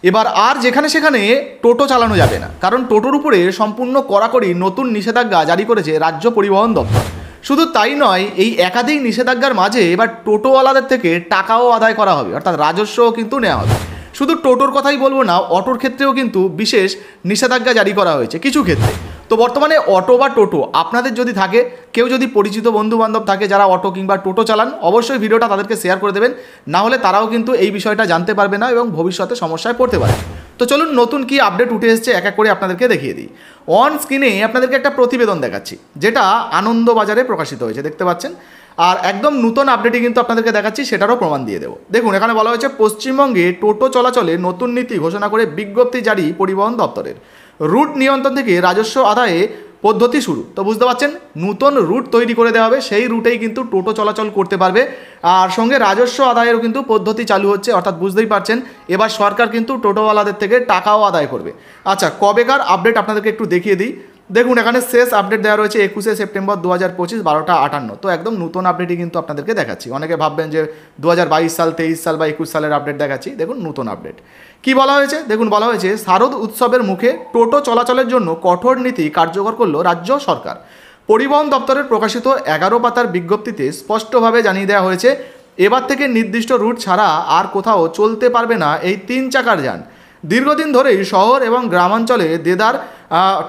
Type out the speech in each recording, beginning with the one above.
এবার আর যেখানে সেখানে টোটো চালানো যাবে না, কারণ টোটোর উপরে সম্পূর্ণ কড়াকড়ি নতুন নিষেধাজ্ঞা জারি করেছে রাজ্য পরিবহন দপ্তর। শুধু তাই নয়, এই একাধিক নিষেধাজ্ঞার মাঝে এবার টোটোওয়ালাদের থেকে টাকাও আদায় করা হবে, অর্থাৎ রাজস্বও কিন্তু নেওয়া হবে। শুধু টোটোর কথাই বলবো না, অটোর ক্ষেত্রেও কিন্তু বিশেষ নিষেধাজ্ঞা জারি করা হয়েছে কিছু ক্ষেত্রে। তো বর্তমানে অটো বা টোটো আপনাদের যদি থাকে, কেউ যদি পরিচিত বন্ধু বান্ধব থাকে যারা অটো কিংবা টোটো চালান, অবশ্যই ভিডিওটা তাদেরকে শেয়ার করে দেবেন, না হলে তারাও কিন্তু এই বিষয়টা জানতে পারবে না এবং ভবিষ্যতে সমস্যায় পড়তে পারে। তো চলুন নতুন কি আপডেট উঠে এসেছে এক এক করে আপনাদেরকে দেখিয়ে দিই। অন স্ক্রিনে আপনাদেরকে একটা প্রতিবেদন দেখাচ্ছি, যেটা আনন্দবাজারে প্রকাশিত হয়েছে, দেখতে পাচ্ছেন। আর একদম নতুন আপডেটই কিন্তু আপনাদেরকে দেখাচ্ছি, সেটারও প্রমাণ দিয়ে দেবো। দেখুন, এখানে বলা হয়েছে পশ্চিমবঙ্গে টোটো চলাচলে নতুন নীতি ঘোষণা করে বিজ্ঞপ্তি জারি পরিবহন দপ্তরের। রুট নিয়ন্ত্রণ থেকে রাজস্ব আদায়ে পদ্ধতি শুরু। তো বুঝতে পারছেন, নতুন রুট তৈরি করে দেওয়া হবে, সেই রুটেই কিন্তু টোটো চলাচল করতে পারবে। আর সঙ্গে রাজস্ব আদায়েরও কিন্তু পদ্ধতি চালু হচ্ছে, অর্থাৎ বুঝতেই পারছেন এবার সরকার কিন্তু টোটোওয়ালাদের থেকে টাকাও আদায় করবে। আচ্ছা, কবেকার আপডেট আপনাদেরকে একটু দেখিয়ে দিই। দেখুন, এখানে শেষ আপডেট দেওয়া রয়েছে 21শে সেপ্টেম্বর 2025 12টা 58। তো একদম নতুন আপডেটই কিন্তু আপনাদেরকে দেখাচ্ছি। অনেকে ভাববেন যে 2022 সাল, 23 সাল বা 21 সালের আপডেট দেখাচ্ছি। দেখুন নতুন আপডেট কি বলা হয়েছে। দেখুন, বলা হয়েছে শারদ উৎসবের মুখে টোটো চলাচলের জন্য কঠোর নীতি কার্যকর করল রাজ্য সরকার। পরিবহন দপ্তরের প্রকাশিত 11 পাতার বিজ্ঞপ্তিতে স্পষ্টভাবে জানিয়ে দেওয়া হয়েছে, এবার থেকে নির্দিষ্ট রুট ছাড়া আর কোথাও চলতে পারবে না এই 3 চাকার যান। দীর্ঘদিন ধরেই শহর এবং গ্রামাঞ্চলে দেদার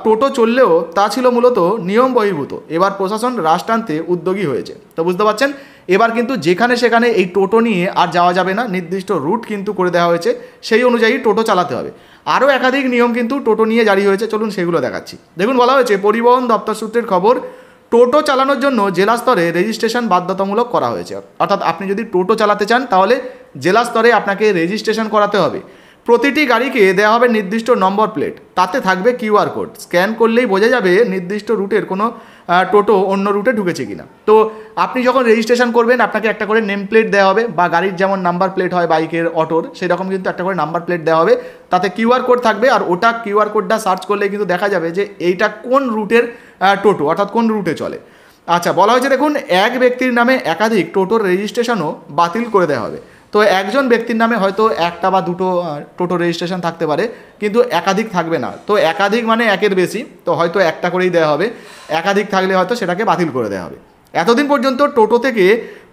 টোটো চললেও তা ছিল মূলত নিয়ম বহির্ভূত। এবার প্রশাসন রাশ টানতে উদ্যোগী হয়েছে। তো বুঝতে পারছেন, এবার কিন্তু যেখানে সেখানে এই টোটো নিয়ে আর যাওয়া যাবে না, নির্দিষ্ট রুট কিন্তু করে দেওয়া হয়েছে, সেই অনুযায়ী টোটো চালাতে হবে। আরও একাধিক নিয়ম কিন্তু টোটো নিয়ে জারি হয়েছে, চলুন সেগুলো দেখাচ্ছি। দেখুন, বলা হয়েছে পরিবহন দপ্তর সূত্রের খবর, টোটো চালানোর জন্য জেলা স্তরে রেজিস্ট্রেশন বাধ্যতামূলক করা হয়েছে। অর্থাৎ আপনি যদি টোটো চালাতে চান তাহলে জেলা স্তরে আপনাকে রেজিস্ট্রেশন করাতে হবে। প্রতিটি গাড়িকে দেওয়া হবে নির্দিষ্ট নম্বর প্লেট, তাতে থাকবে কিউআর কোড। স্ক্যান করলেই বোঝা যাবে নির্দিষ্ট রুটের কোনো টোটো অন্য রুটে ঢুকেছে কিনা। তো আপনি যখন রেজিস্ট্রেশন করবেন আপনাকে একটা করে নেম প্লেট দেওয়া হবে, বা গাড়ির যেমন নাম্বার প্লেট হয় বাইকের, অটোর, সেরকম কিন্তু একটা করে নাম্বার প্লেট দেওয়া হবে, তাতে কিউআর কোড থাকবে। আর ওটা কিউআর কোডটা সার্চ করলে কিন্তু দেখা যাবে যে এইটা কোন রুটের টোটো, অর্থাৎ কোন রুটে চলে। আচ্ছা, বলা হয়েছে দেখুন, এক ব্যক্তির নামে একাধিক টোটোর রেজিস্ট্রেশনও বাতিল করে দেওয়া হবে। তো একজন ব্যক্তির নামে হয়তো একটা বা দুটো টোটো রেজিস্ট্রেশন থাকতে পারে, কিন্তু একাধিক থাকবে না। তো একাধিক মানে একের বেশি, তো হয়তো একটা করেই দেওয়া হবে। একাধিক থাকলে হয়তো সেটাকে বাতিল করে দেওয়া হবে। এতদিন পর্যন্ত টোটো থেকে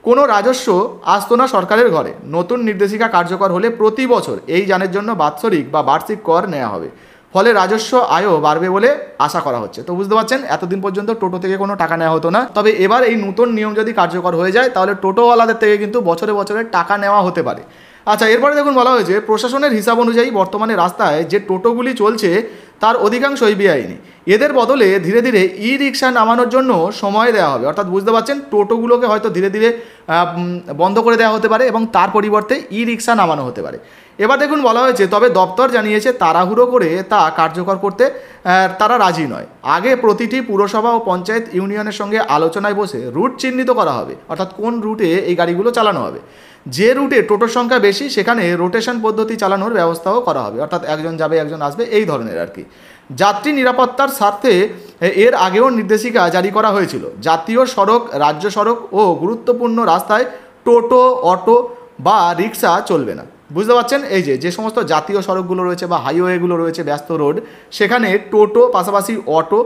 কোনো রাজস্ব আসতো না সরকারের ঘরে। নতুন নির্দেশিকা কার্যকর হলে প্রতি বছর এই যানের জন্য বাৎসরিক বা বার্ষিক কর নেওয়া হবে, ফলে রাজস্ব আয়ও বাড়বে বলে আশা করা হচ্ছে। তো বুঝতে পারছেন, এতদিন পর্যন্ত টোটো থেকে কোনো টাকা নেওয়া হতো না, তবে এবার এই নতুন নিয়ম যদি কার্যকর হয়ে যায় তাহলে টোটোওয়ালাদের থেকে কিন্তু বছরে বছরে টাকা নেওয়া হতে পারে। আচ্ছা, এরপরে দেখুন, বলা হয়েছে প্রশাসনের হিসাব অনুযায়ী বর্তমানে রাস্তায় যে টোটোগুলি চলছে তার অধিকাংশই বেআইনি। এদের বদলে ধীরে ধীরে ই রিক্সা নামানোর জন্য সময় দেওয়া হবে। অর্থাৎ বুঝতে পারছেন, টোটোগুলোকে হয়তো ধীরে ধীরে বন্ধ করে দেওয়া হতে পারে এবং তার পরিবর্তে ই রিক্সা নামানো হতে পারে। এবার দেখুন, বলা হয়েছে তবে দপ্তর জানিয়েছে তাড়াহুড়ো করে তা কার্যকর করতে তারা রাজি নয়। আগে প্রতিটি পুরসভা ও পঞ্চায়েত ইউনিয়নের সঙ্গে আলোচনায় বসে রুট চিহ্নিত করা হবে, অর্থাৎ কোন রুটে এই গাড়িগুলো চালানো হবে। যে রুটে টোটোর সংখ্যা বেশি সেখানে রোটেশন পদ্ধতি চালানোর ব্যবস্থাও করা হবে, অর্থাৎ একজন যাবে একজন আসবে, এই ধরনের আর কি। যাত্রী নিরাপত্তার স্বার্থে এর আগেও নির্দেশিকা জারি করা হয়েছিল। জাতীয় সড়ক, রাজ্য সড়ক ও গুরুত্বপূর্ণ রাস্তায় টোটো, অটো বা রিক্সা চলবে না। বুঝতে পারছেন, এই যে সমস্ত জাতীয় সড়কগুলো রয়েছে বা হাইওয়েগুলো রয়েছে, ব্যস্ত রোড, সেখানে টোটো পাশাপাশি অটো,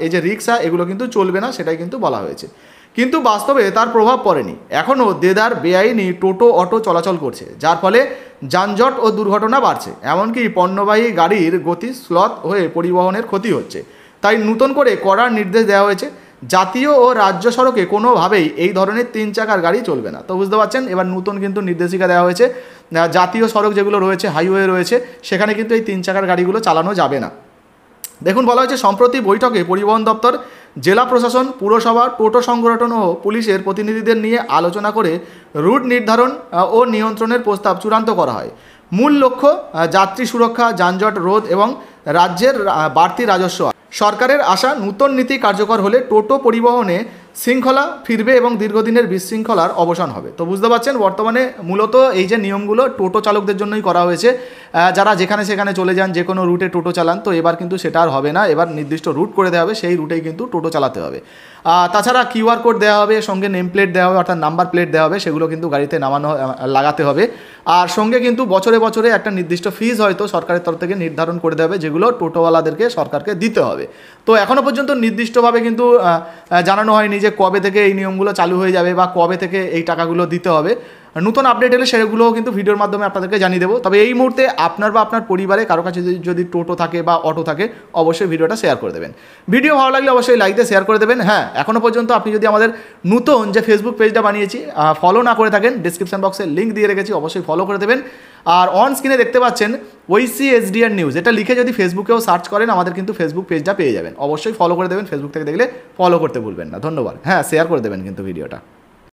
এই যে রিক্সা, এগুলো কিন্তু চলবে না, সেটাই কিন্তু বলা হয়েছে। কিন্তু বাস্তবে তার প্রভাব পড়েনি। এখনও দেদার বেআইনি টোটো, অটো চলাচল করছে, যার ফলে যানজট ও দুর্ঘটনা বাড়ছে। এমনকি পণ্যবাহী গাড়ির গতি স্লথ হয়ে পরিবহনের ক্ষতি হচ্ছে। তাই নতুন করে কড়া নির্দেশ দেওয়া হয়েছে, জাতীয় ও রাজ্য সড়কে কোনোভাবেই এই ধরনের 3 চাকার গাড়ি চলবে না। তো বুঝতে পারছেন, এবার নতুন কিন্তু নির্দেশিকা দেওয়া হয়েছে, জাতীয় সড়ক যেগুলো রয়েছে, হাইওয়ে রয়েছে, সেখানে কিন্তু এই 3 চাকার গাড়িগুলো চালানো যাবে না। দেখুন, বলা হয়েছে সম্প্রতি বৈঠকে পরিবহন দপ্তর, জেলা প্রশাসন, পুরসভা, টোটো সংগঠন ও পুলিশের প্রতিনিধিদের নিয়ে আলোচনা করে রুট নির্ধারণ ও নিয়ন্ত্রণের প্রস্তাব চূড়ান্ত করা হয়। মূল লক্ষ্য যাত্রী সুরক্ষা, যানজট রোধ এবং রাজ্যের বাড়তি রাজস্ব। সরকারের আশা, নতুন নীতি কার্যকর হলে টোটো পরিবহনে শৃঙ্খলা ফিরবে এবং দীর্ঘদিনের বিশৃঙ্খলার অবসান হবে। তো বুঝতে পারছেন, বর্তমানে মূলত এই যে নিয়মগুলো টোটো চালকদের জন্যই করা হয়েছে। যারা যেখানে সেখানে চলে যান, যে কোনো রুটে টোটো চালান, তো এবার কিন্তু সেটা আর হবে না। এবার নির্দিষ্ট রুট করে দেওয়া হবে, সেই রুটেই কিন্তু টোটো চালাতে হবে। তাছাড়া কিউআর কোড দেওয়া হবে, সঙ্গে নেম প্লেট দেওয়া হবে, অর্থাৎ নাম্বার প্লেট দেওয়া হবে, সেগুলো কিন্তু গাড়িতে লাগাতে হবে। আর সঙ্গে কিন্তু বছরে বছরে একটা নির্দিষ্ট ফিজ হয়তো সরকারের তরফ থেকে নির্ধারণ করে দেওয়া হবে, যেগুলো টোটোওয়ালাদেরকে সরকারকে দিতে হবে। তো এখনও পর্যন্ত নির্দিষ্টভাবে কিন্তু জানানো হয়নি যে কবে থেকে এই নিয়মগুলো চালু হয়ে যাবে বা কবে থেকে এই টাকাগুলো দিতে হবে। নতুন আপডেট এলে সেগুলোও কিন্তু ভিডিওর মাধ্যমে আপনাদেরকে জানিয়ে দেবো। তবে এই মুহূর্তে আপনার বা আপনার পরিবারে কারো কাছে যদি টোটো থাকে বা অটো থাকে, অবশ্যই ভিডিওটা শেয়ার করে দেবেন। ভিডিও ভালো লাগলে অবশ্যই লাইক দিয়ে শেয়ার করে দেবেন। হ্যাঁ, এখনও পর্যন্ত আপনি যদি আমাদের নতুন যে ফেসবুক পেজটা বানিয়েছি ফলো না করে থাকেন, ডিসক্রিপশন বক্সে লিঙ্ক দিয়ে রেখেছি, অবশ্যই ফলো করে দেবেন। আর অন স্ক্রিনে দেখতে পাচ্ছেন ওইসি এসডিআর নিউজ, এটা লিখে যদি ফেসবুকেও সার্চ করেন আমাদের কিন্তু ফেসবুক পেজটা পেয়ে যাবেন। অবশ্যই ফলো করে দেবেন, ফেসবুক থেকে দেখলে ফলো করতে ভুলবেন না। ধন্যবাদ। হ্যাঁ, শেয়ার করে দেবেন কিন্তু ভিডিওটা।